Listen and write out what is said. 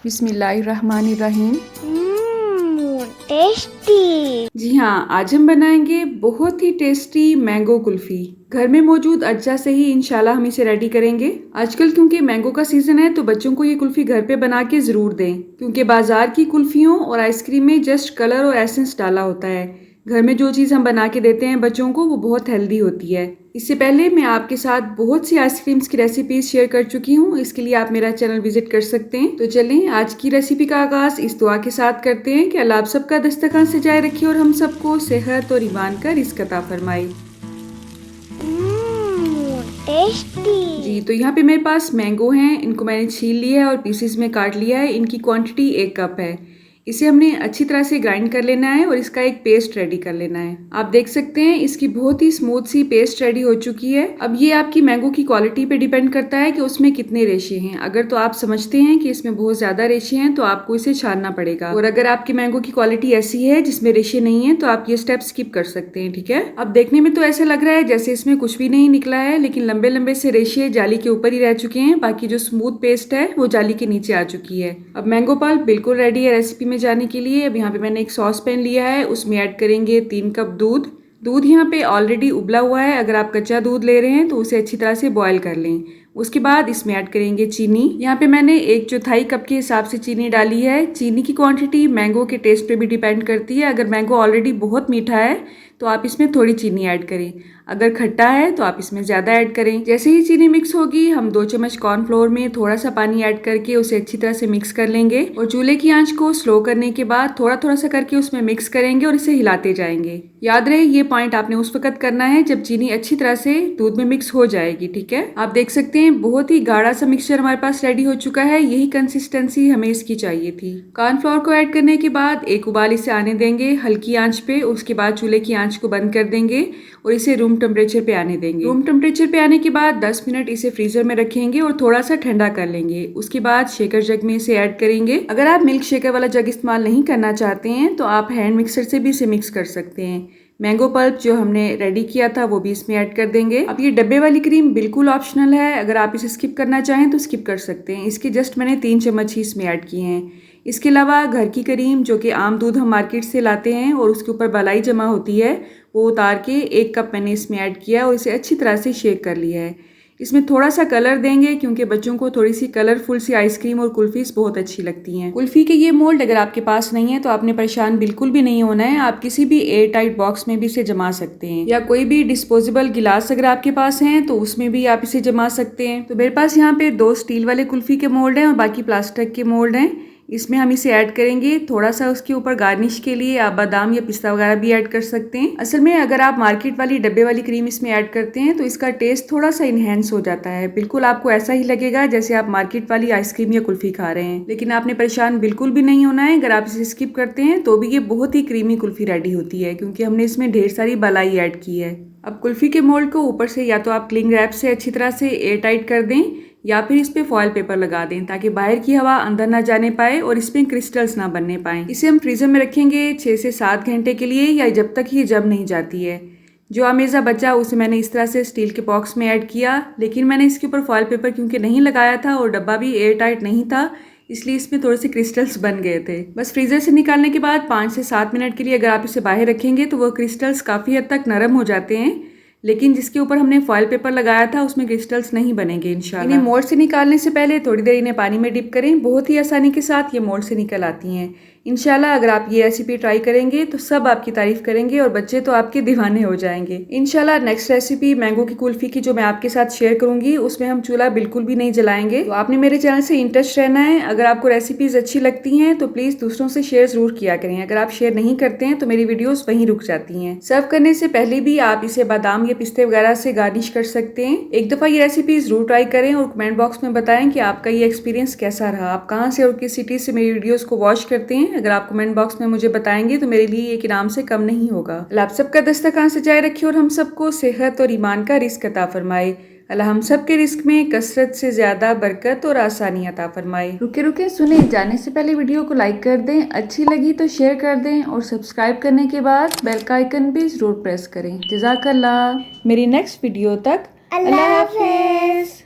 बिस्मिल्लाहिर्रहमानिर्रहीम। टेस्टी। जी हाँ, आज हम बनाएंगे बहुत ही टेस्टी मैंगो कुल्फ़ी। घर में मौजूद अज्जा से ही इंशाल्लाह हम इसे रेडी करेंगे। आजकल क्योंकि मैंगो का सीज़न है तो बच्चों को ये कुल्फ़ी घर पे बना के ज़रूर दें, क्योंकि बाज़ार की कुल्फ़ियों और आइसक्रीम में जस्ट कलर और एसेंस डाला होता है। घर में जो चीज़ हम बना के देते हैं बच्चों को वो बहुत हेल्दी होती है। इससे पहले मैं आपके साथ बहुत सी आइसक्रीम्स की रेसिपीज शेयर कर चुकी हूँ। इसके लिए आप मेरा चैनल विजिट कर सकते हैं। तो चलें आज की रेसिपी का आगाज इस दुआ के साथ करते हैं कि अल्लाह आप सबका दस्तरखान सजाए रखे और हम सबको सेहत और ईमान का रिज़्क अता फरमाए। टेस्टी। जी, तो यहाँ पे मेरे पास मैंगो हैं, इनको मैंने छील लिया है और पीसेस में काट लिया है। इनकी क्वांटिटी 1 कप है। इसे हमने अच्छी तरह से ग्राइंड कर लेना है और इसका एक पेस्ट रेडी कर लेना है। आप देख सकते हैं इसकी बहुत ही स्मूथ सी पेस्ट रेडी हो चुकी है। अब ये आपकी मैंगो की क्वालिटी पे डिपेंड करता है कि उसमें कितने रेशे हैं। अगर तो आप समझते हैं कि इसमें बहुत ज्यादा रेशे हैं तो आपको इसे छानना पड़ेगा, और अगर आपकी मैंगो की क्वालिटी ऐसी है जिसमें रेशे नहीं है तो आप ये स्टेप स्किप कर सकते हैं। ठीक है, अब देखने में तो ऐसा लग रहा है जैसे इसमें कुछ भी नहीं निकला है, लेकिन लंबे लंबे से रेशे जाली के ऊपर ही रह चुके हैं। बाकी जो स्मूथ पेस्ट है वो जाली के नीचे आ चुकी है। अब मैंगो पल्प बिल्कुल रेडी है रेसिपी में जाने के लिए। अब यहाँ पे मैंने एक सॉस पैन लिया है, उसमें ऐड करेंगे 3 कप दूध। दूध यहाँ पे ऑलरेडी उबला हुआ है। अगर आप कच्चा दूध ले रहे हैं तो उसे अच्छी तरह से बॉयल कर लें। उसके बाद इसमें ऐड करेंगे चीनी। यहाँ पे मैंने 1/4 कप के हिसाब से चीनी डाली है। चीनी की क्वांटिटी मैंगो के टेस्ट पे भी डिपेंड करती है। अगर मैंगो ऑलरेडी बहुत मीठा है तो आप इसमें थोड़ी चीनी ऐड करें, अगर खट्टा है तो आप इसमें ज़्यादा ऐड करें। जैसे ही चीनी मिक्स होगी हम 2 चम्मच कॉर्नफ्लोर में थोड़ा सा पानी ऐड करके उसे अच्छी तरह से मिक्स कर लेंगे, और चूल्हे की आंच को स्लो करने के बाद थोड़ा थोड़ा सा करके उसमें मिक्स करेंगे और इसे हिलाते जाएंगे। याद रहे ये पॉइंट आपने उस वक्त करना है जब चीनी अच्छी तरह से दूध में मिक्स हो जाएगी। ठीक है, आप देख सकते हैं बहुत ही गाढ़ा सा मिक्सचर हमारे पास रेडी हो चुका है। यही कंसिस्टेंसी हमें इसकी चाहिए थी। कॉर्नफ्लोर को ऐड करने के बाद एक उबाल इसे आने देंगे हल्की आंच पे। उसके बाद चूल्हे की आंच को बंद कर देंगे और इसे रूम टेम्परेचर पे आने देंगे। रूम टेम्परेचर पे आने के बाद 10 मिनट इसे फ्रीजर में रखेंगे और थोड़ा सा ठंडा कर लेंगे। उसके बाद शेकर जग में इसे ऐड करेंगे। अगर आप मिल्क शेकर वाला जग इस्तेमाल नहीं करना चाहते हैं तो आप हैंड मिक्सर से भी इसे मिक्स कर सकते हैं। मैंगो पल्प जो हमने रेडी किया था वो भी इसमें ऐड कर देंगे। अब ये डब्बे वाली क्रीम बिल्कुल ऑप्शनल है, अगर आप इसे स्किप करना चाहें तो स्किप कर सकते हैं। इसके जस्ट मैंने 3 चम्मच ही इसमें ऐड किए हैं। इसके अलावा घर की क्रीम जो कि आम दूध हम मार्केट से लाते हैं और उसके ऊपर बलाई जमा होती है, वो उतार के 1 कप मैंने इसमें ऐड किया और इसे अच्छी तरह से शेक कर लिया है। इसमें थोड़ा सा कलर देंगे क्योंकि बच्चों को थोड़ी सी कलरफुल सी आइसक्रीम और कुल्फीस बहुत अच्छी लगती हैं। कुल्फी के ये मोल्ड अगर आपके पास नहीं है तो आपने परेशान बिल्कुल भी नहीं होना है। आप किसी भी एयर टाइट बॉक्स में भी इसे जमा सकते हैं, या कोई भी डिस्पोजेबल गिलास अगर आपके पास है तो उसमें भी आप इसे जमा सकते हैं। तो मेरे पास यहाँ पे 2 स्टील वाले कुल्फी के मोल्ड हैं और बाकी प्लास्टिक के मोल्ड हैं। इसमें हम इसे ऐड करेंगे। थोड़ा सा उसके ऊपर गार्निश के लिए आप बादाम या पिस्ता वगैरह भी ऐड कर सकते हैं। असल में अगर आप मार्केट वाली डब्बे वाली क्रीम इसमें ऐड करते हैं तो इसका टेस्ट थोड़ा सा इनहेंस हो जाता है। बिल्कुल आपको ऐसा ही लगेगा जैसे आप मार्केट वाली आइसक्रीम या कुल्फी खा रहे हैं। लेकिन आपने परेशान बिल्कुल भी नहीं होना है। अगर आप इसे स्किप करते हैं तो भी ये बहुत ही क्रीमी कुल्फी रेडी होती है, क्योंकि हमने इसमें ढेर सारी मलाई ऐड की है। अब कुल्फी के मोल्ड को ऊपर से या तो आप क्लिंग रैप से अच्छी तरह से एयर टाइट कर दें या फिर इस पे फॉयल पेपर लगा दें ताकि बाहर की हवा अंदर ना जाने पाए और इसमें क्रिस्टल्स ना बनने पाए। इसे हम फ्रीजर में रखेंगे 6 से 7 घंटे के लिए, या जब तक ये जम नहीं जाती है। जो अमेज़ा बचा उसे मैंने इस तरह से स्टील के बॉक्स में ऐड किया, लेकिन मैंने इसके ऊपर फॉयल पेपर क्योंकि नहीं लगाया था और डब्बा भी एयर टाइट नहीं था, इसलिए इसमें थोड़े से क्रिस्टल्स बन गए थे। बस फ्रीजर से निकालने के बाद 5 से 7 मिनट के लिए अगर आप इसे बाहर रखेंगे तो वो क्रिस्टल्स काफ़ी हद तक नरम हो जाते हैं, लेकिन जिसके ऊपर हमने फॉयल पेपर लगाया था उसमें क्रिस्टल्स नहीं बनेंगे इंशाल्लाह। इन्हें मोल्ड से निकालने से पहले थोड़ी देर इन्हें पानी में डिप करें। बहुत ही आसानी के साथ ये मोल्ड से निकल आती हैं इंशाल्लाह। अगर आप ये रेसिपी ट्राई करेंगे तो सब आपकी तारीफ करेंगे और बच्चे तो आपके दीवाने हो जाएंगे इंशाल्लाह। नेक्स्ट रेसिपी मैंगो की कुल्फी की जो मैं आपके साथ शेयर करूंगी उसमें हम चूल्हा बिल्कुल भी नहीं जलाएंगे। तो आपने मेरे चैनल से इन टच रहना है। अगर आपको रेसिपीज अच्छी लगती हैं तो प्लीज दूसरों से शेयर जरूर किया करें। अगर आप शेयर नहीं करते हैं तो मेरी वीडियोस वहीं रुक जाती हैं। सर्व करने से पहले भी आप इसे बादाम या पिस्ते वगैरह से गार्निश कर सकते हैं। एक दफा ये रेसिपी जरूर ट्राई करें और कमेंट बॉक्स में बताएं कि आपका ये एक्सपीरियंस कैसा रहा। आप कहाँ से और किस सिटी से मेरी वीडियोस को वॉच करते हैं। अगर आप कमेंट बॉक्स में मुझे बताएंगे तो मेरे लिए एक इनाम से कम नहीं होगा। अल्लाह आप सबका दस्तरखान सजाए रखे और हम सबको सेहत और ईमान का रिस्क अता फरमाए। अल्लाह हम सब के रिस्क में कसरत से ज्यादा बरकत और आसानी अता फरमाए। रुके रुके सुने, जाने से पहले वीडियो को लाइक कर दें, अच्छी लगी तो शेयर कर दें और सब्सक्राइब करने के बाद बेल का आइकन भी जरूर प्रेस करें। जज़ाकल्लाह। मेरी नेक्स्ट वीडियो तक अल्लाह हाफिज।